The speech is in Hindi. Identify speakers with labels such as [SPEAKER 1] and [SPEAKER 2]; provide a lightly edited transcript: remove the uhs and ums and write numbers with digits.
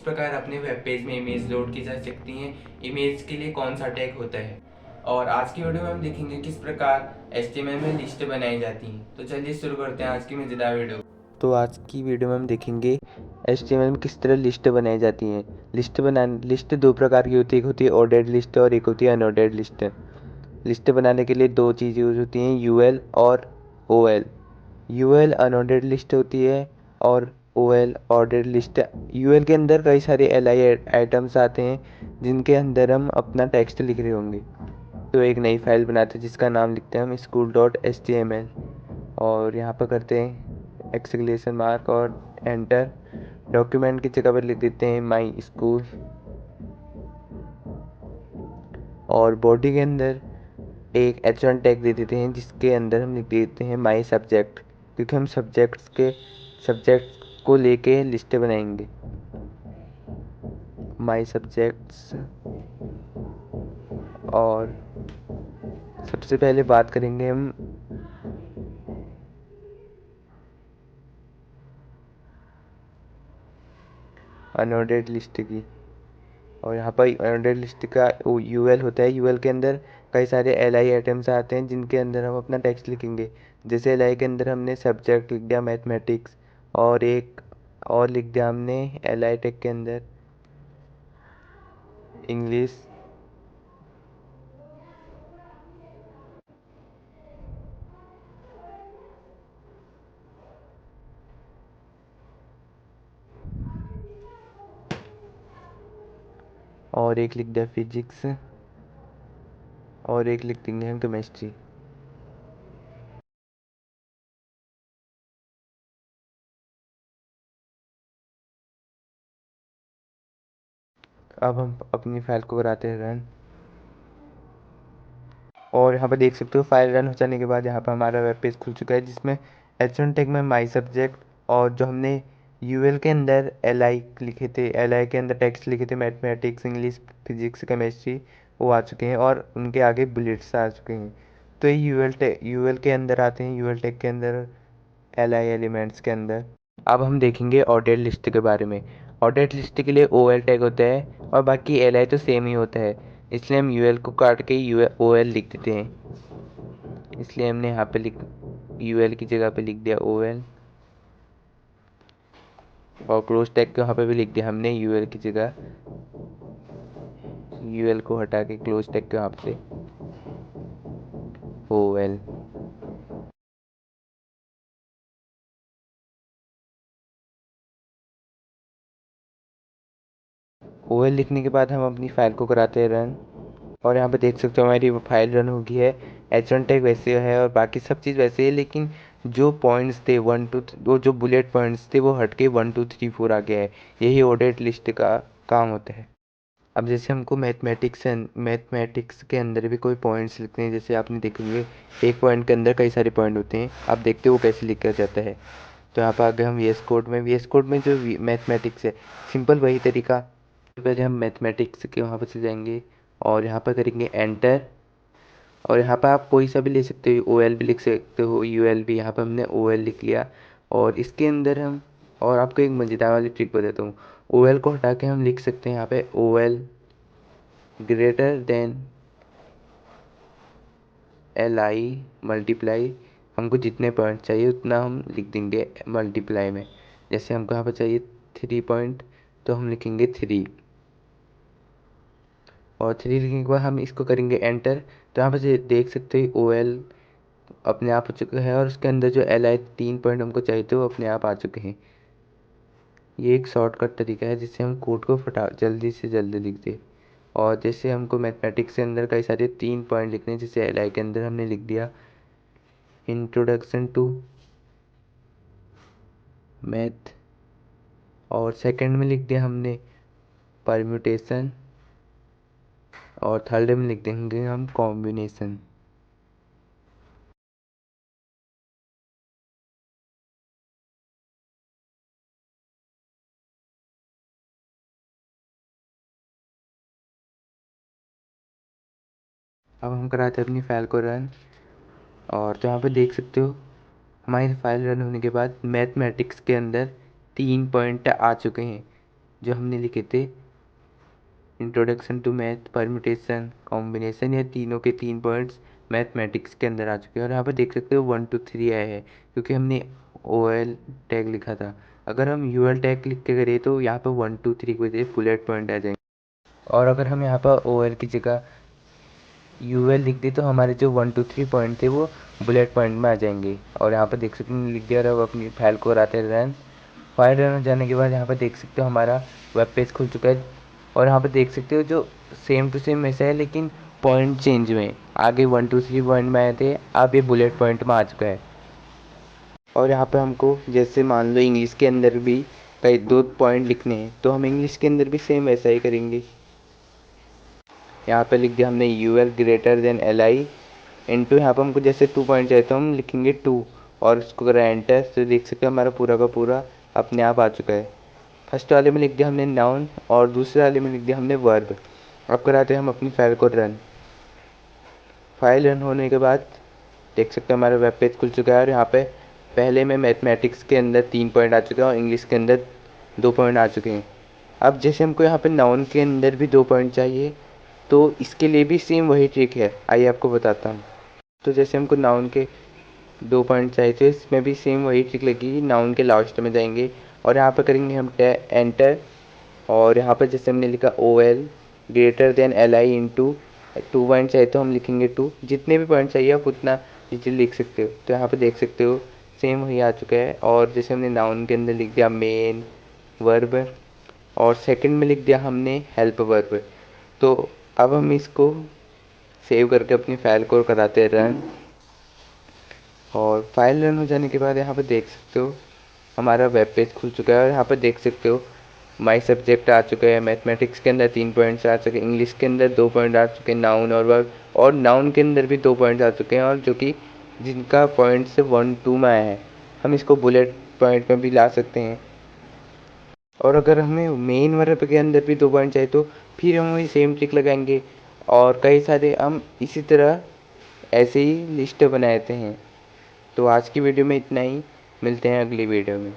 [SPEAKER 1] इस प्रकार अपने वेब पेज में इमेज लोड की जा सकती हैं। इमेज के लिए कौन सा टैग होता है। और आज की वीडियो में हम देखेंगे किस प्रकार HTML में लिस्ट बनाई जाती हैं। तो चलिए शुरू करते हैं आज की मज़ेदार वीडियो। तो आज की वीडियो में हम देखेंगे HTML में किस तरह लिस्ट बनाई जाती हैं। लिस्ट दो प्रकार की होती है, एक होती है ऑर्डर्ड लिस्ट और एक होती है अनऑर्डर्ड लिस्ट। लिस्ट बनाने के लिए दो चीज़ें यूज होती हैं, UL और OL। UL अनऑर्डर्ड लिस्ट होती है और OL ऑर्डर्ड लिस्ट। UL के अंदर कई सारे LI आइटम्स आते हैं जिनके अंदर हम अपना टेक्स्ट लिख रहे होंगे। तो एक नई फाइल बनाते हैं जिसका नाम लिखते हैं हम school.html और यहाँ पर करते हैं एक्सक्लेमेशन मार्क और एंटर। डॉक्यूमेंट की जगह पर लिख देते हैं माई स्कूल और बॉडी के अंदर एक H1 टैग दे देते हैं जिसके अंदर हम लिख देते हैं माई सब्जेक्ट, क्योंकि हम सब्जेक्ट को लेके लिस्ट बनाएंगे। माई सब्जेक्ट्स। और सबसे पहले बात करेंगे हम अनऑर्डर्ड लिस्ट की। और यहाँ पर अनऑर्डर्ड लिस्ट का UL होता है। UL के अंदर कई सारे LI आइटम्स आते हैं जिनके अंदर हम अपना टेक्स्ट लिखेंगे। जैसे LI के अंदर हमने सब्जेक्ट लिख दिया मैथमेटिक्स और एक और लिख दिया हमने LI टैग के अंदर इंग्लिश। और एक लिख दिया फिजिक्स और एक लिख देंगे हम केमिस्ट्री। अब हम अपनी फाइल को कराते हैं रन और यहाँ पर देख सकते हो फाइल रन हो जाने के बाद यहाँ पर हमारा वेब पेज खुल चुका है जिसमें H1 टैग में माई सब्जेक्ट और जो हमने UL के अंदर LI लिखे थे, LI के अंदर टेक्स्ट लिखे थे मैथमेटिक्स इंग्लिश फिजिक्स केमिस्ट्री, वो आ चुके हैं और उनके आगे बुलेट्स आ चुके हैं। तो ये UL के अंदर आते हैं, UL टैग के अंदर LI एलिमेंट्स के अंदर। अब हम देखेंगे ऑर्डर्ड लिस्ट के बारे में। ऑर्डर्ड लिस्ट के लिए OL टैग होता है और बाकी LI तो सेम ही होता है, इसलिए हम UL को काट के OL लिख देते हैं। इसलिए हमने यहाँ पे UL की जगह पे लिख दिया OL और क्लोज टैग को यहाँ पे भी लिख दिया हमने UL की जगह। UL को हटा के क्लोज टैग को यहाँ पे OL। OL लिखने के बाद हम अपनी फाइल को कराते हैं रन और यहाँ पे देख सकते हो हमारी फाइल रन हो गई है। H1 टैग वैसे है और बाकी सब चीज़ वैसे है, लेकिन जो पॉइंट्स थे वो जो बुलेट पॉइंट्स थे वो हट के 1 2 3 4 आ गया है। यही ऑर्डर्ड लिस्ट का काम होता है। अब जैसे हमको मैथमेटिक्स के अंदर भी कोई पॉइंट्स लिखते हैं, जैसे आपने देखेंगे एक पॉइंट के अंदर कई सारे पॉइंट होते हैं, आप देखते हो वो कैसे लिखा जाता है। तो यहाँ पर आगे हम VS कोड में जो मैथमेटिक्स है सिंपल वही तरीका। पहले हम मैथमेटिक्स के वहाँ पर से जाएंगे और यहाँ पर करेंगे एंटर और यहाँ पर आप कोई सा भी ले सकते हो, OL भी लिख सकते हो, UL भी। यहाँ पर हमने OL लिख लिया और इसके अंदर हम और आपको एक मज़ेदार वाली ट्रिक बताता हूँ। OL को हटा के हम लिख सकते हैं यहाँ पे OL greater than LI multiply. हमको जितने पॉइंट चाहिए उतना हम लिख देंगे मल्टीप्लाई में। जैसे हमको यहाँ पर चाहिए 3 पॉइंट तो हम लिखेंगे 3 और 3 लिखने के बाद हम इसको करेंगे एंटर। तो यहाँ पर देख सकते हो OL अपने आप हो चुका है और उसके अंदर जो LI 3 पॉइंट हमको चाहिए थे वो अपने आप आ चुके हैं। ये एक शॉर्टकट तरीका है जिससे हम कोड को फटा जल्दी से जल्दी लिख दें। और जैसे हमको मैथमेटिक्स के अंदर कई सारे 3 पॉइंट लिखने हैं, जैसे LI के अंदर हमने लिख दिया इंट्रोडक्शन टू मैथ और सेकंड में लिख दिया हमने परम्यूटेशन और थर्ड में लिख देंगे हम कॉम्बिनेशन। अब हम कराते हैं अपनी फाइल को रन और तो यहाँ पे देख सकते हो हमारी फाइल रन होने के बाद मैथमेटिक्स के अंदर 3 पॉइंट आ चुके हैं। जो हमने लिखे थे introduction to math, permutation, combination, ये तीनों के 3 पॉइंट्स मैथमेटिक्स के अंदर आ चुके हैं। और यहाँ पर देख सकते हो 1 2 3 आए हैं क्योंकि हमने ओ एल टैग लिखा था। अगर हम यू एल टैग लिख के करें तो यहाँ पर 1 2 3 की वजह बुलेट पॉइंट आ जाएंगे। और अगर हम यहाँ पर ओ एल की जगह यू एल लिख दी तो हमारे जो 1 2 3 पॉइंट थे वो बुलेट पॉइंट में आ जाएंगे। और यहाँ पर देख सकते हैं लिख दिया और अब अपनी फाइल को कराते रन। फाइल रन हो जाने के बाद यहाँ पर देख सकते हो हमारा वेब पेज खुल चुका है। और यहाँ पर देख सकते हो जो सेम टू सेम वैसा है लेकिन पॉइंट चेंज में, आगे 1 2 3 पॉइंट में आए थे, अब ये बुलेट पॉइंट में आ चुका है। और यहाँ पे हमको जैसे मान लो इंग्लिश के अंदर भी कई 2 पॉइंट लिखने हैं तो हम इंग्लिश के अंदर भी सेम वैसा ही करेंगे। यहाँ पे लिख दिया हमने U L greater than L I into, यहाँ पर हमको जैसे 2 पॉइंट चाहिए तो हम लिखेंगे 2 और उसको करें एंटर तो देख सकते हैं हमारा पूरा का पूरा अपने आप आ चुका है। फर्स्ट वाले में लिख दिया हमने नाउन और दूसरे वाले में लिख दिया हमने वर्ब। अब कराते हैं हम अपनी फाइल को रन। फाइल रन होने के बाद देख सकते हैं हमारा वेब पेज खुल चुका है। और यहाँ पे पहले में मैथमेटिक्स के अंदर 3 पॉइंट आ चुके हैं और इंग्लिश के अंदर 2 पॉइंट आ चुके हैं। अब जैसे हमको यहाँ पे नाउन के अंदर भी 2 पॉइंट चाहिए तो इसके लिए भी सेम वही ट्रिक है, आइए आपको बताता हूँ। तो जैसे हमको नाउन के 2 पॉइंट चाहिए तो इसमें भी सेम वही ट्रिक लगेगी। नाउन के लास्ट में जाएंगे और यहाँ पर करेंगे हम एंटर। और यहाँ पर जैसे हमने लिखा O L greater than L I into 2 point चाहिए तो हम लिखेंगे 2। जितने भी पॉइंट चाहिए आप उतना इजीली लिख सकते हो। तो यहाँ पे देख सकते हो सेम वही आ चुका है। और जैसे हमने नाउन के अंदर लिख दिया मेन वर्ब और सेकंड में लिख दिया हमने हेल्प वर्ब। तो अब हम इसको सेव करके अपनी फाइल को कराते हैं रन। और फाइल रन हो जाने के बाद यहाँ पर देख सकते हो हमारा वेब पेज खुल चुका है। और यहाँ पर देख सकते हो माई सब्जेक्ट आ चुका है, मैथमेटिक्स के अंदर 3 पॉइंट्स आ चुके हैं, इंग्लिश के अंदर 2 पॉइंट आ चुके हैं, नाउन और वर्ब, और नाउन के अंदर भी 2 पॉइंट आ चुके हैं और जो कि जिनका पॉइंट से 1 2 में आया है। हम इसको बुलेट पॉइंट में भी ला सकते हैं। और अगर हमें मेन वर्ब के अंदर भी 2 पॉइंट चाहिए तो फिर हम वही सेम ट्रिक लगाएंगे और कई सारे हम इसी तरह ऐसे ही लिस्ट बनाते हैं। तो आज की वीडियो में इतना ही, मिलते हैं अगली वीडियो में।